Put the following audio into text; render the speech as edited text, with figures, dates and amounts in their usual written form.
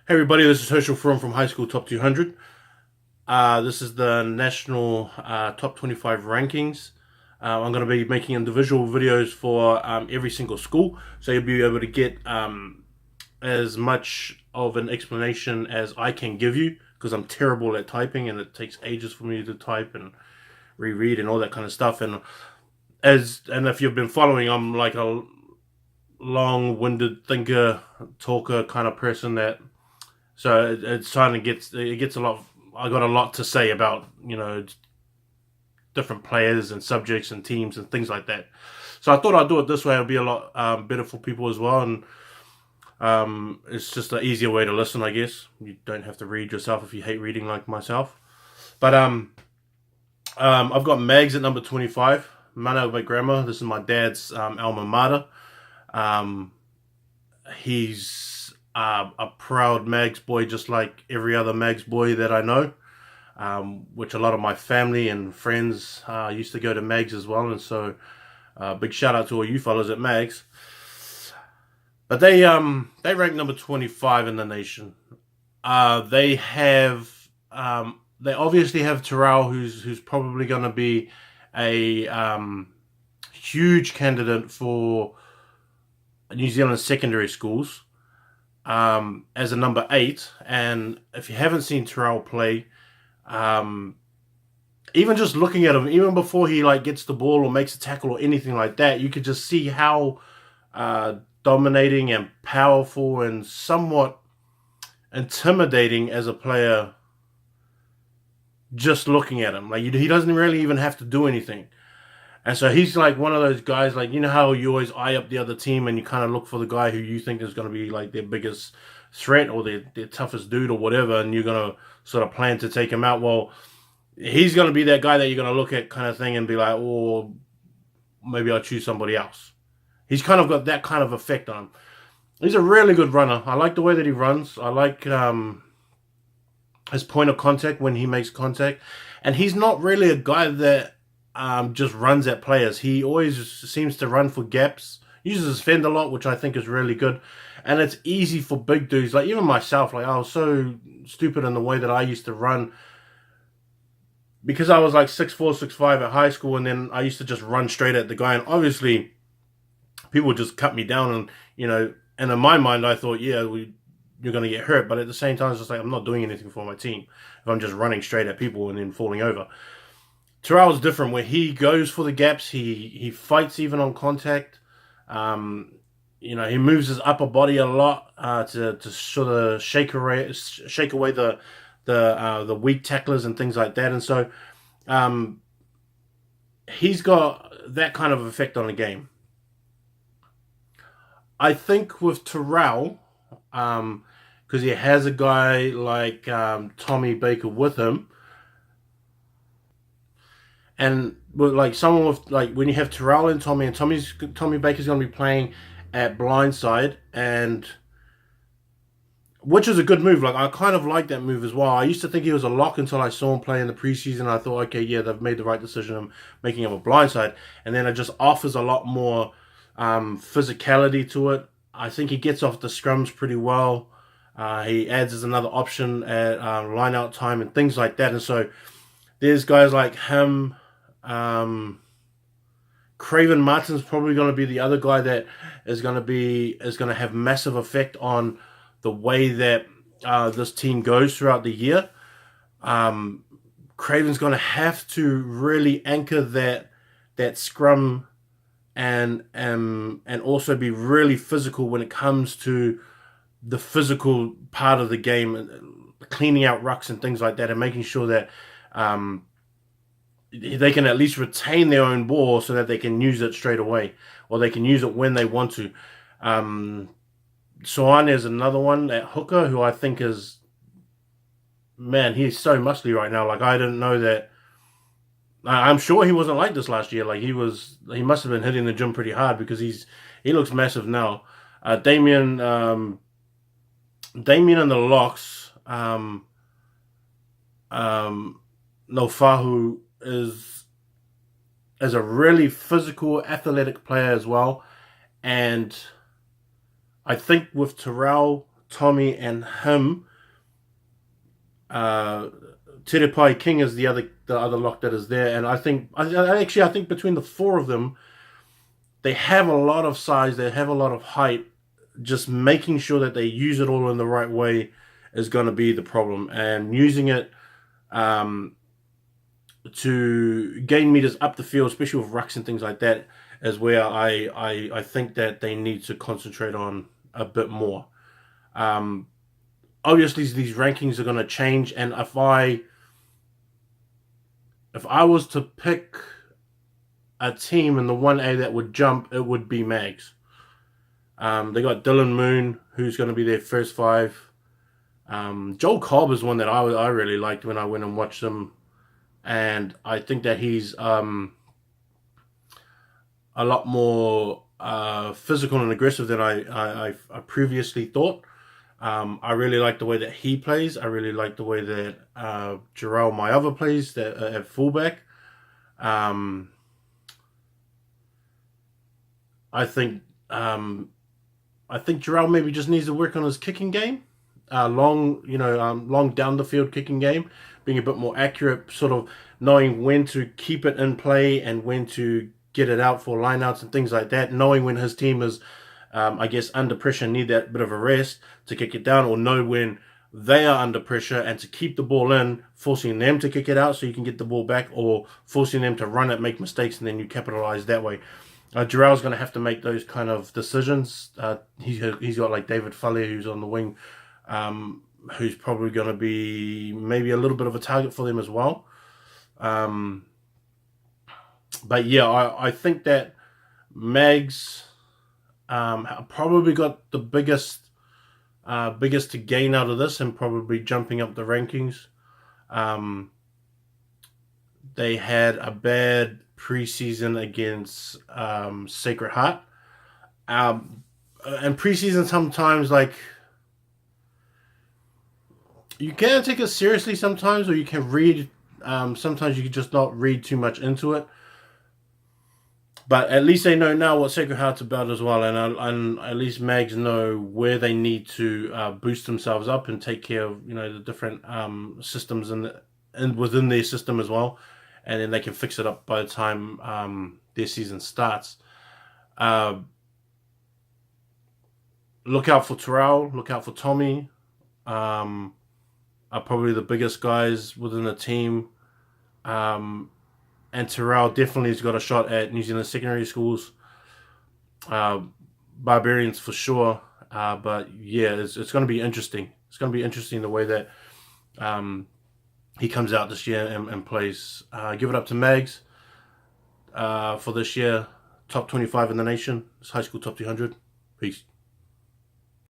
Hey everybody, this is Herschel from High School Top 200. This is the national top 25 rankings. I'm going to be making individual videos for every single school, so you'll be able to get as much of an explanation as I can give you, because I'm terrible at typing and it takes ages for me to type and reread and all that kind of stuff. And if you've been following, I'm like a long-winded thinker, talker kind of person that. So it's trying to gets a lot. I got a lot to say about different players and subjects and teams and things like that. So I thought I'd do it this way. It'll be a lot better for people as well, and it's just an easier way to listen, I guess. You don't have to read yourself if you hate reading like myself. But I've got MAGS at number 25. Mana by Grammar. This is my dad's alma mater. He's a proud MAGS boy, just like every other MAGS boy that I know, which a lot of my family and friends used to go to MAGS as well. And so big shout out to all you fellas at MAGS. But they rank number 25 in the nation. They obviously have Terrell, who's probably going to be a huge candidate for New Zealand secondary schools as a number 8. And if you haven't seen Terrell play, even just looking at him, even before he gets the ball or makes a tackle or anything like that, you could just see how dominating and powerful and somewhat intimidating as a player. Just looking at him, he doesn't really even have to do anything. And so he's like one of those guys, you know how you always eye up the other team and you kind of look for the guy who you think is going to be like their biggest threat or their toughest dude or whatever, and you're going to sort of plan to take him out. Well, he's going to be that guy that you're going to look at kind of thing and be like, oh, maybe I'll choose somebody else. He's kind of got that kind of effect on him. He's a really good runner. I like the way that he runs. I like his point of contact when he makes contact. And he's not really a guy that just runs at players. He always seems to run for gaps, uses his fend a lot, which I think is really good. And it's easy for big dudes, like even myself, I was so stupid in the way that I used to run, because I was like 6'4", 6'5" at high school, and then I used to just run straight at the guy, and obviously people would just cut me down, and and in my mind I thought, yeah, you're going to get hurt, but at the same time it's just like, I'm not doing anything for my team if I'm just running straight at people and then falling over. Terrell's different, where he goes for the gaps, he fights even on contact. He moves his upper body a lot to sort of shake away the weak tacklers and things like that. And so he's got that kind of effect on the game. I think with Terrell, because he has a guy like Tommy Baker with him, and someone with when you have Terrell and Tommy Baker's going to be playing at blindside, and which is a good move. I kind of like that move as well. I used to think he was a lock until I saw him play in the preseason. I thought, okay, yeah, they've made the right decision of making him a blindside, and then it just offers a lot more physicality to it. I think he gets off the scrums pretty well. He adds as another option at line out time and things like that. And so there's guys like him. Craven Martin's probably going to be the other guy that is going to have massive effect on the way that this team goes throughout the year. Craven's going to have to really anchor that scrum and also be really physical when it comes to the physical part of the game, cleaning out rucks and things like that, and making sure that they can at least retain their own ball so that they can use it straight away, or they can use it when they want to. Swan is another one at hooker who I think is, man, he's so muscly right now. I didn't know that. I'm sure he wasn't like this last year. He must have been hitting the gym pretty hard, because he looks massive now. Damien and the locks. Nofahu is a really physical, athletic player as well, and I think with Terrell, Tommy, and him. Terepai King is the other lock that is there, and I think I think between the four of them, they have a lot of size, they have a lot of height. Just making sure that they use it all in the right way is going to be the problem, and using it to gain meters up the field, especially with rucks and things like that, is where I think that they need to concentrate on a bit more. Obviously, these rankings are going to change, and if I was to pick a team in the 1A that would jump, it would be MAGS. They got Dylan Moon, who's going to be their first 5. Joel Cobb is one that I really liked when I went and watched him, and I think that he's a lot more physical and aggressive than I previously thought. I really like the way that he plays. I really like the way that Jarrell Maiava plays at fullback. I think Jarrell maybe just needs to work on his kicking game. Long down the field kicking game, being a bit more accurate, sort of knowing when to keep it in play and when to get it out for lineouts and things like that. Knowing when his team is, under pressure, need that bit of a rest to kick it down, or know when they are under pressure and to keep the ball in, forcing them to kick it out so you can get the ball back, or forcing them to run it, make mistakes, and then you capitalize that way. Jarrell's going to have to make those kind of decisions. He's got like David Fuller, who's on the wing, who's probably going to be maybe a little bit of a target for them as well. But yeah, I think that MAGS probably got the biggest to gain out of this, and probably jumping up the rankings. They had a bad preseason against Sacred Heart. And preseason sometimes, like, you can take it seriously sometimes, or you can read. Sometimes you can just not read too much into it. But at least they know now what Sacred Heart's about as well, and at least MAGS know where they need to boost themselves up and take care of the different systems and within their system as well, and then they can fix it up by the time their season starts. Look out for Terrell. Look out for Tommy. Are probably the biggest guys within the team. And Terrell definitely has got a shot at New Zealand secondary schools. Barbarians for sure. But yeah, it's going to be interesting. It's going to be interesting the way that he comes out this year and plays. Give it up to MAGS for this year. Top 25 in the nation. It's high school top 200. Peace.